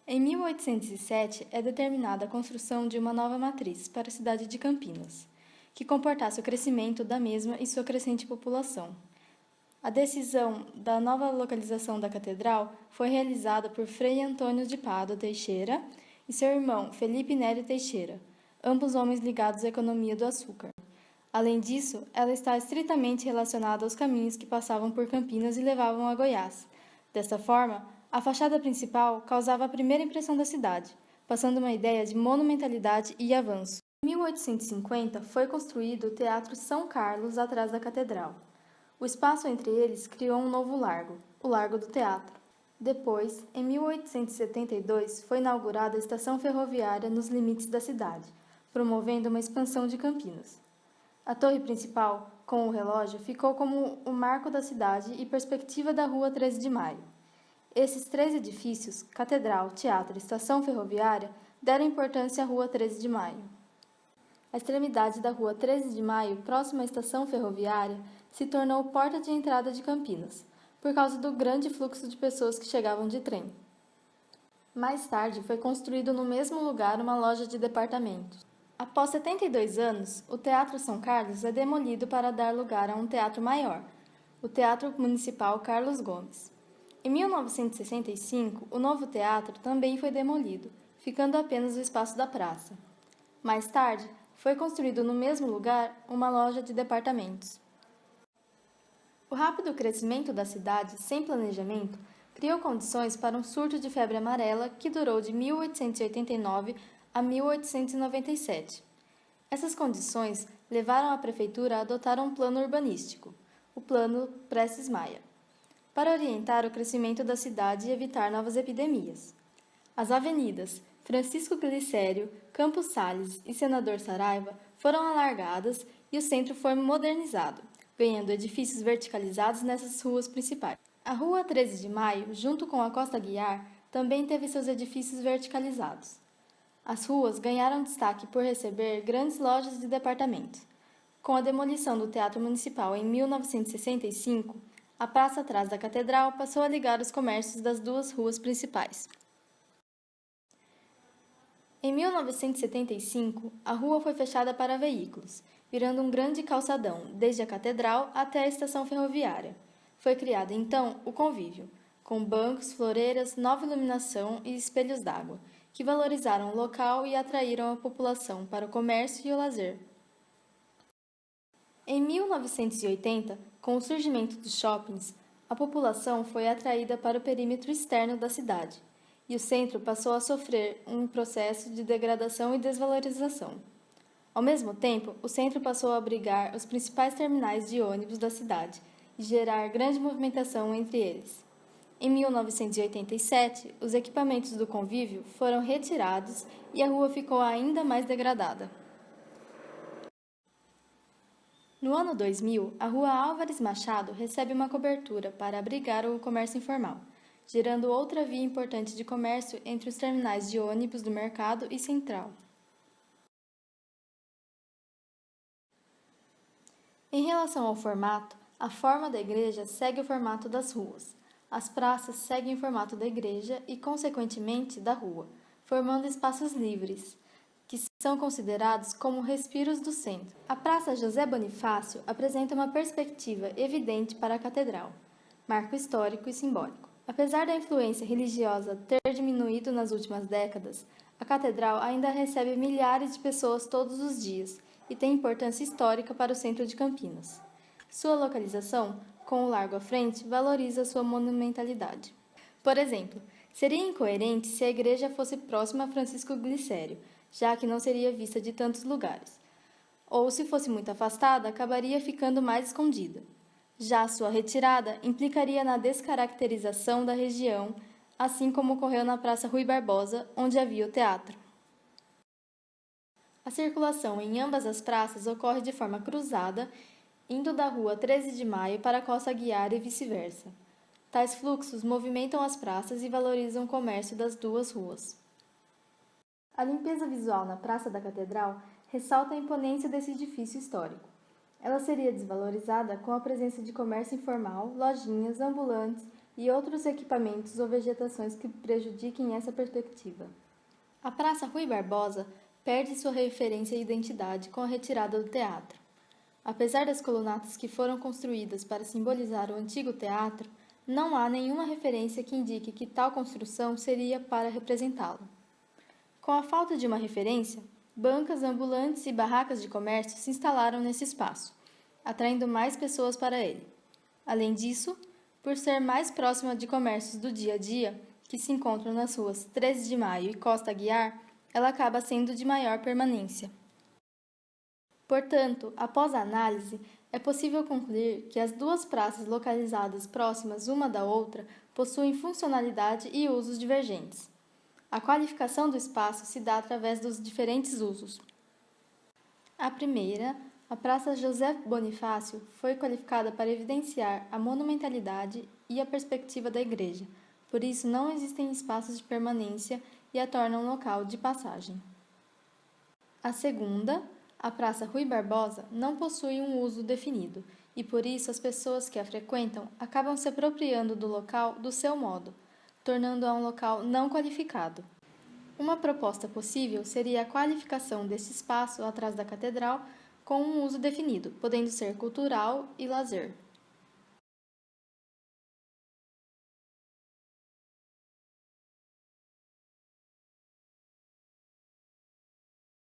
Em 1807 é determinada a construção de uma nova matriz para a cidade de Campinas, que comportasse o crescimento da mesma e sua crescente população. A decisão da nova localização da catedral foi realizada por Frei Antônio de Pádua Teixeira e seu irmão Felipe Neri Teixeira, ambos homens ligados à economia do açúcar. Além disso, ela está estritamente relacionada aos caminhos que passavam por Campinas e levavam a Goiás. Desta forma, a fachada principal causava a primeira impressão da cidade, passando uma ideia de monumentalidade e avanço. Em 1850 foi construído o Teatro São Carlos atrás da catedral. O espaço entre eles criou um novo largo, o Largo do Teatro. Depois, em 1872, foi inaugurada a estação ferroviária nos limites da cidade, promovendo uma expansão de Campinas. A torre principal, com o relógio, ficou como o marco da cidade e perspectiva da Rua 13 de Maio. Esses três edifícios, Catedral, Teatro e Estação Ferroviária, deram importância à Rua 13 de Maio. A extremidade da Rua 13 de Maio, próxima à estação ferroviária, se tornou porta de entrada de Campinas, por causa do grande fluxo de pessoas que chegavam de trem. Mais tarde, foi construído no mesmo lugar uma loja de departamentos. Após 72 anos, o Teatro São Carlos é demolido para dar lugar a um teatro maior, o Teatro Municipal Carlos Gomes. Em 1965, o novo teatro também foi demolido, ficando apenas o espaço da praça. Mais tarde, foi construído no mesmo lugar uma loja de departamentos. O rápido crescimento da cidade, sem planejamento, criou condições para um surto de febre amarela que durou de 1889 a 1897. Essas condições levaram a prefeitura a adotar um plano urbanístico, o Plano Prestes-Maia, para orientar o crescimento da cidade e evitar novas epidemias. As avenidas Francisco Glicério, Campos Sales e Senador Saraiva foram alargadas e o centro foi modernizado, ganhando edifícios verticalizados nessas ruas principais. A Rua 13 de Maio, junto com a Costa Guiar, também teve seus edifícios verticalizados. As ruas ganharam destaque por receber grandes lojas de departamentos. Com a demolição do Teatro Municipal em 1965, a praça atrás da Catedral passou a ligar os comércios das duas ruas principais. Em 1975, a rua foi fechada para veículos, virando um grande calçadão, desde a Catedral até a estação ferroviária. Foi criado, então, o convívio, com bancos, floreiras, nova iluminação e espelhos d'água, que valorizaram o local e atraíram a população para o comércio e o lazer. Em 1980, com o surgimento dos shoppings, a população foi atraída para o perímetro externo da cidade, e o centro passou a sofrer um processo de degradação e desvalorização. Ao mesmo tempo, o centro passou a abrigar os principais terminais de ônibus da cidade e gerar grande movimentação entre eles. Em 1987, os equipamentos do convívio foram retirados e a rua ficou ainda mais degradada. No ano 2000, a Rua Álvares Machado recebe uma cobertura para abrigar o comércio informal, gerando outra via importante de comércio entre os terminais de ônibus do Mercado e Central. Em relação ao formato, a forma da igreja segue o formato das ruas. As praças seguem o formato da igreja e, consequentemente, da rua, formando espaços livres, que são considerados como respiros do centro. A Praça José Bonifácio apresenta uma perspectiva evidente para a catedral, marco histórico e simbólico. Apesar da influência religiosa ter diminuído nas últimas décadas, a catedral ainda recebe milhares de pessoas todos os dias e tem importância histórica para o centro de Campinas. Sua localização, com o largo à frente, valoriza sua monumentalidade. Por exemplo, seria incoerente se a igreja fosse próxima a Francisco Glicério, já que não seria vista de tantos lugares. Ou, se fosse muito afastada, acabaria ficando mais escondida. Já sua retirada implicaria na descaracterização da região, assim como ocorreu na Praça Rui Barbosa, onde havia o teatro. A circulação em ambas as praças ocorre de forma cruzada, indo da Rua 13 de Maio para a Costa Guiar e vice-versa. Tais fluxos movimentam as praças e valorizam o comércio das duas ruas. A limpeza visual na Praça da Catedral ressalta a imponência desse edifício histórico. Ela seria desvalorizada com a presença de comércio informal, lojinhas, ambulantes, e outros equipamentos ou vegetações que prejudiquem essa perspectiva. A Praça Rui Barbosa perde sua referência e identidade com a retirada do teatro. Apesar das colunatas que foram construídas para simbolizar o antigo teatro, não há nenhuma referência que indique que tal construção seria para representá-lo. Com a falta de uma referência, bancas, ambulantes e barracas de comércio se instalaram nesse espaço, atraindo mais pessoas para ele. Além disso, por ser mais próxima de comércios do dia a dia, que se encontram nas ruas 13 de Maio e Costa Aguiar, ela acaba sendo de maior permanência. Portanto, após a análise, é possível concluir que as duas praças localizadas próximas uma da outra possuem funcionalidade e usos divergentes. A qualificação do espaço se dá através dos diferentes usos. A primeira, a Praça José Bonifácio, foi qualificada para evidenciar a monumentalidade e a perspectiva da igreja, por isso não existem espaços de permanência e a torna um local de passagem. A segunda, a Praça Rui Barbosa, não possui um uso definido e por isso as pessoas que a frequentam acabam se apropriando do local do seu modo, tornando-a um local não qualificado. Uma proposta possível seria a qualificação desse espaço atrás da catedral com um uso definido, podendo ser cultural e lazer.